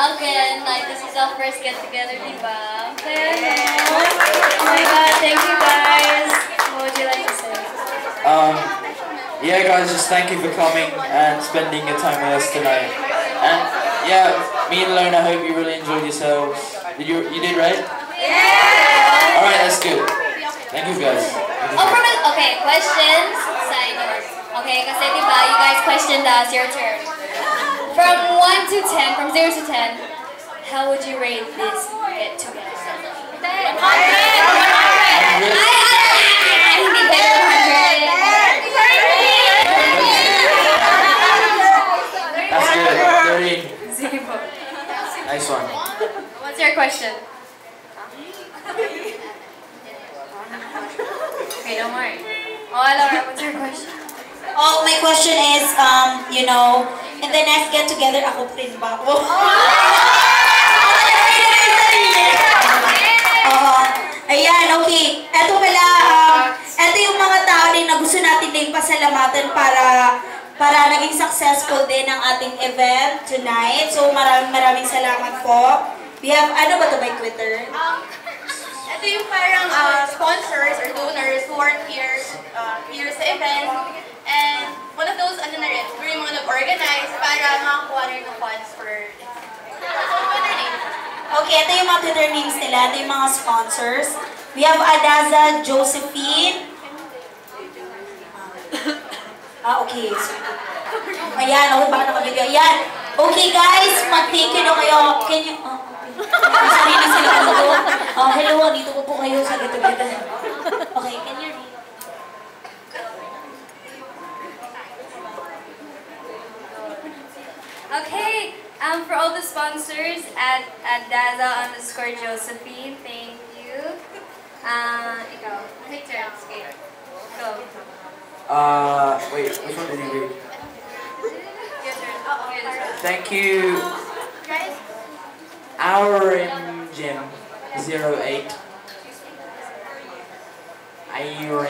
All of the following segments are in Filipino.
Again, like this is our first get together, diba? Kaya no? Oh my god, thank you guys. What would you like to say? Yeah guys, just thank you for coming and spending your time with us tonight. And yeah, me and Lona, hope you really enjoyed yourselves. You did, right? Yeah! Alright, that's good. Thank you guys. Okay, questions. Side doors. Okay, kasi diba, you guys questioned us, your turn. From 1 to 10, from 0 to 10, how would you rate this get together? 100! 100! I hindi better 100. That's good. 30. Sige po. Nice one. What's your question? Okay, don't worry. Oh, Laura, what's your question? Oh, my question is, you know, in the next get-together, ako rin ba ako? Ayan, okay. Eto pala, eto yung mga tao din na gusto natin din pasalamatan para naging successful din ang ating event tonight. So, maraming salamat po. We have, ano ba ito by Twitter? Ito yung parang sponsors or donors who aren't here sa event. And one of those, ano na rin, we're yung mga nag-organize para makakuha rin ng funds for Twitter names. Okay, ito yung mga Twitter names nila. Ito yung mga sponsors. We have Adaza Josephine. Okay. So, ayan, okay, baka nakabigay. Ayan. Okay guys, mag-thank you na kayo. Can you... Sorry na sila ko doon. Hello, dito ko po kayo sa gito-gito. Okay, can you read? Okay, for all the sponsors at Daza_Josephine, thank you. Ikaw, take turns. Okay, go. Wait, which one did you read? Your turn. Oh, okay, this one. Thank you. Guys, Our Gym 08. Irium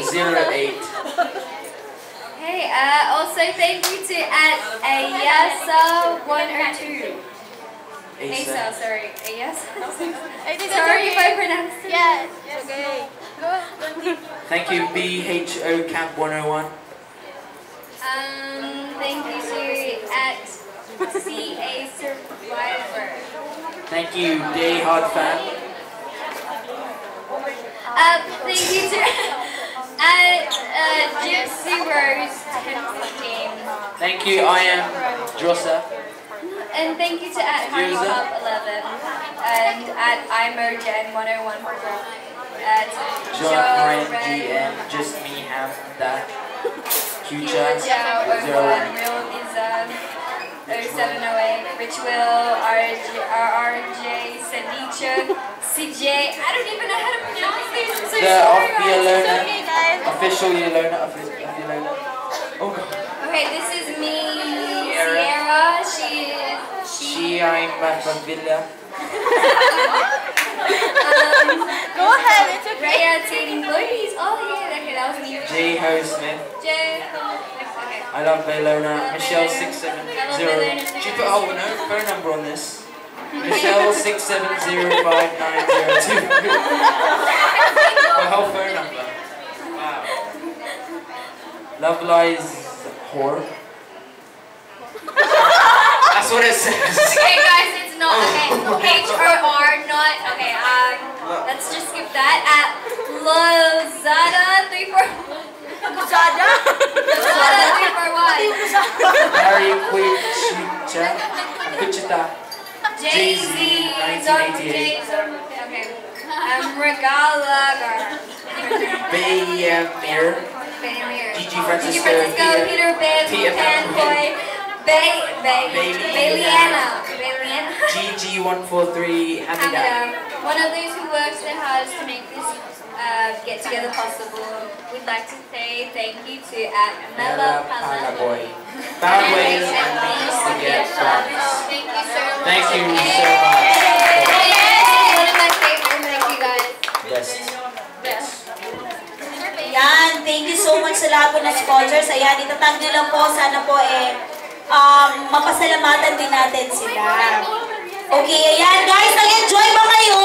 Gym 08. Hey, also thank you to Ayasa1 or 2. Asa, sorry. Ayasa. Sorry if I pronounced it. yes, okay. Go. Thank you BHO Camp 101. Thank you to @CA Survivor. Thank you Day Hard Fan. Thank you to Gypsy Rose 10 Thank you I am Drossa. And thank you to @HoneyPop11 and @IMogen101 for John Moran GM, Just Me Hamda. Future 01. Real Izan 0708, Rich Will, RJ, Sanicha, CJ. I don't even know how to pronounce these. I'm so The sorry, guys. Yolona, Okay, guys. official Yolona, Yolona. Oh god. Okay, this is me, Sierra. She I'm from Villa. Go ahead, it's okay. Raya Tating Glories. Oh yeah, okay, that was me. J Ho Smith. Jay. Okay. I love Baylona. Michelle 670. She put her phone number on this. Michelle 6705902. My whole phone number. Wow. Love Lies Whore. That's what it says. Okay, guys, it's not okay. HRR, not okay. Let's just skip that. At Lozada 341. Kusada? Lozada 341. Harry Wichita. Jay-Z 1988. Okay. Regala Garner. Baymir. Gigi Francisco. Peter Bibb, Fanboy, Bayliana. GG143 Hamida. One of those who works their hardest to make this get together possible. We'd like to say thank you to Mela Palaboy. Found ways and means to get funds. Thank you so much. Thank you so much. One of my favorites. Thank you guys. Yes. Yan, thank you so much sa lahat po po ng sponsors. Ayan, itatag nyo lang po. Sana po mapasalamatan din natin sila. Okay, ayan. Guys, nag-enjoy ba kayo?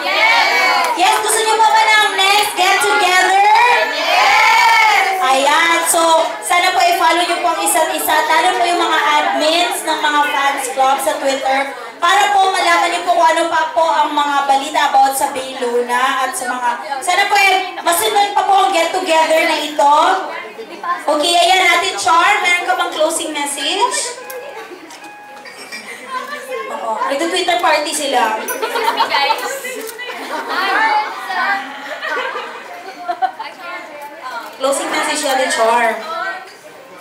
Yes! Yes, gusto nyo pa ba ng next get together? Yes! Ayan, so sana po i-follow nyo po ang isa't isa. Lalo po yung mga admins ng mga fans club sa Twitter. Para po malaman niyo po kung ano pa po ang mga balita about sa Bay Luna at sa mga... Sana po masunod pa po ang get together na ito. Okay, ayan natin, Char. Meron ka bang closing message? Oo. Nagto-Twitter party sila. Closing message natin, Char.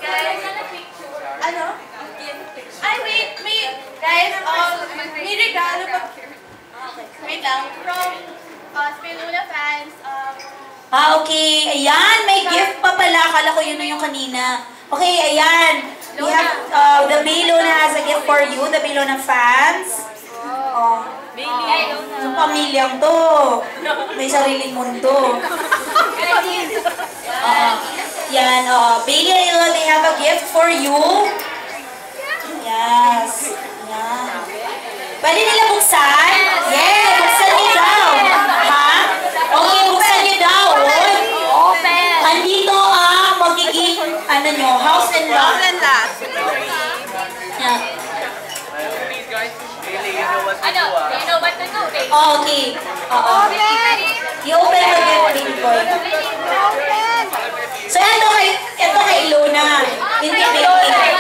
Guys, ano? Ay, wait, guys, may regalo pa. Wait lang, from Speluna fans. Okay. Ayan, may gift pa pala. Akala ko yun na yung kanina. Okay, ayan. We have, the Bay Luna has a gift for you, the Bay Luna fans. Oh. Yung pamilyang to. May sariling mundo. Yan, Bay Luna, they have a gift for you. Yes. Yan. Pwede nila buksan? Yeah, buksan niyo daw. Ha? Okay, buksan niyo daw. Open. Andito ang magiging, ano nyo, house and lot. House and lot. Yeah. Ano? Do you know what to do, baby? Okay. Open. I-open mo din, baby boy. So, ito kay Luna. Hindi baby. Okay.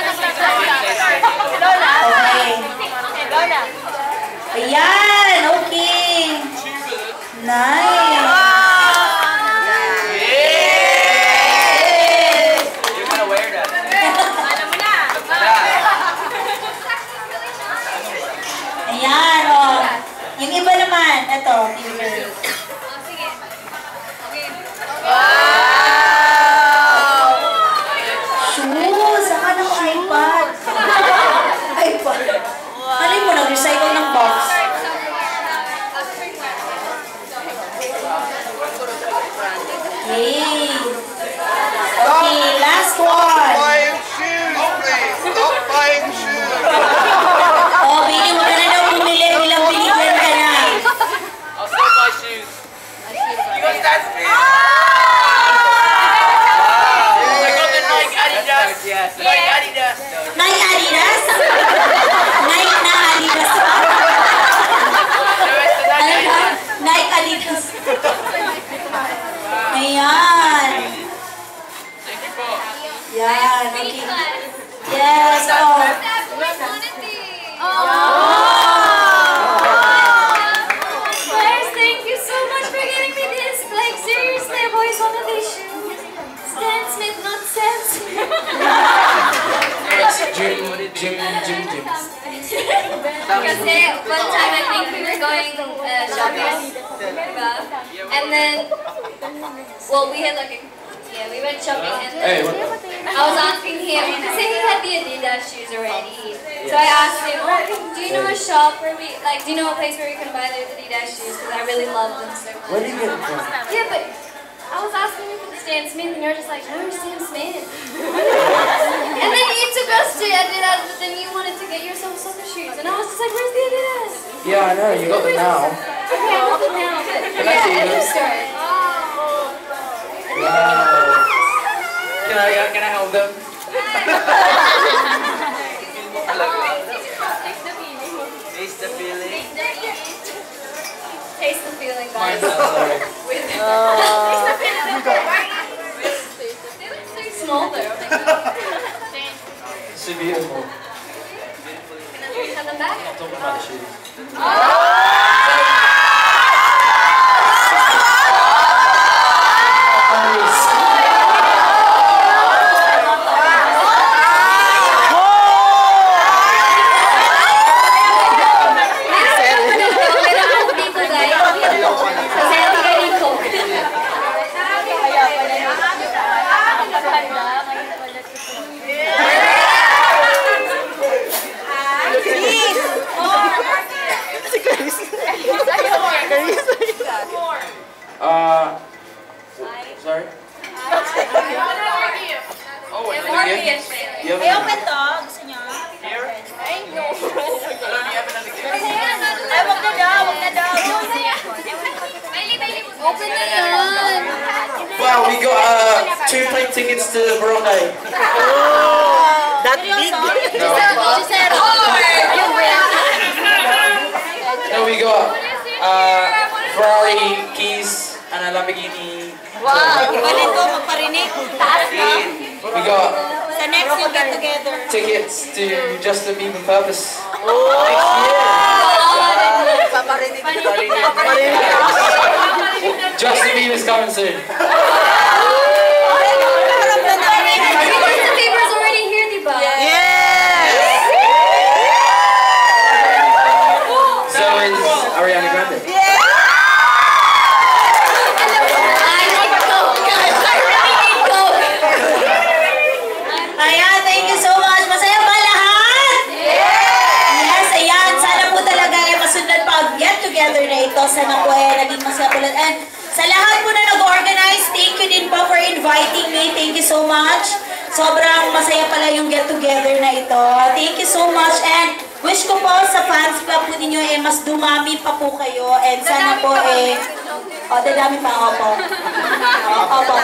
Ayan, okay. Nice. You're gonna wear that. Ayan, oh. Yung iba naman, ito. Shoes! Saka ng iPad. iPad. Alin mo, nag-recycle ng box. Yay! Okay, last one. Buying shoes, please. Stop buying shoes. Oh, Billy, huwag ka na daw bumili. Bilang binigyan ka na. I'll still buy shoes. You guys dance me? I got the Nike Adidas. Yes. Nike Adidas. Nike Adidas? Nike na Adidas pa? Ano ba? Nike Adidas. Ayan. Thank you po. Yan, okay. Yes, oh. Guys, thank you so much for getting me this. Like, seriously, I've always wanted these shoes. Stan Smith, not Sam Smith. Jim. Kasi one time I think we were going shopping, diba? And then, well, we had like we went shopping and Hey, then I was asking him, kasi he had the Adidas shoes already. So I asked him, do you know a shop where do you know a place where we can buy those Adidas shoes? Because I really love them so much. Where do you get them from? Yeah, but I was asking you for the Stan Smith, and you're just like, no, Stan Smith. And then you took us to Adidas, but then you wanted to get yourself some shoes. And I was just like, where's the Adidas? Yeah, I know. You got them now. Okay, I got them now, but Can I see yeah, at the them? store. Wow. Can I hold them? Taste the feeling. Taste the feeling, Mine guys. now, sorry. They look so small though. It's beautiful. Can we have them back? I'm talking about the shoes. Sorry? Morpheus. You have Ay, an open to. Gusto niyo? Here? Ay, no. Ay, wag na daw, wag na daw. Open na yan. Wow, we got 2 plane tickets to Burundi. That big? No. No, we got Ferrari keys and a Lamborghini. Wow, ibalin ko, magparinig. Taas na. We got Sa next yung get together. tickets to Justin Bieber Purpose. Justin Bieber's coming soon. Justin Bieber's already here, di ba? So is Ariana Grande. Ayan, thank you so much. Masaya ba lahat? Yes, ayan. Sana po talaga ay masunod pa ang get together na ito. Sana po ay naging masaya po lahat. And sa lahat po na nag-organize, thank you din po for inviting me. Thank you so much. Sobrang masaya pala yung get together na ito. Thank you so much. And wish ko po sa fans club po ninyo mas dumami pa po kayo. And sana po dadami pa ako po. Opo.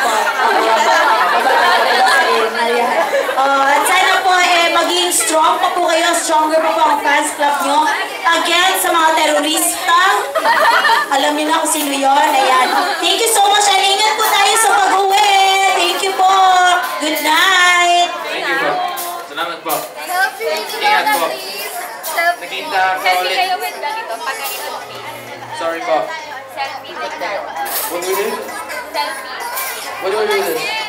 At sana po maging strong pa po kayo, stronger pa po ang fans club nyo. Again, sa mga terorista, alam niyo na kung sino yun. Ayan. Thank you so much. And ingat po tayo sa pag-uwi. Thank you po. Good night. Thank you po. Salamat po. Ingat po. Nakita ko Selfie ulit. kayo with ganito, pag ganito. Sorry po. Selfie like that. What do we do? Selfie. What do we do with this?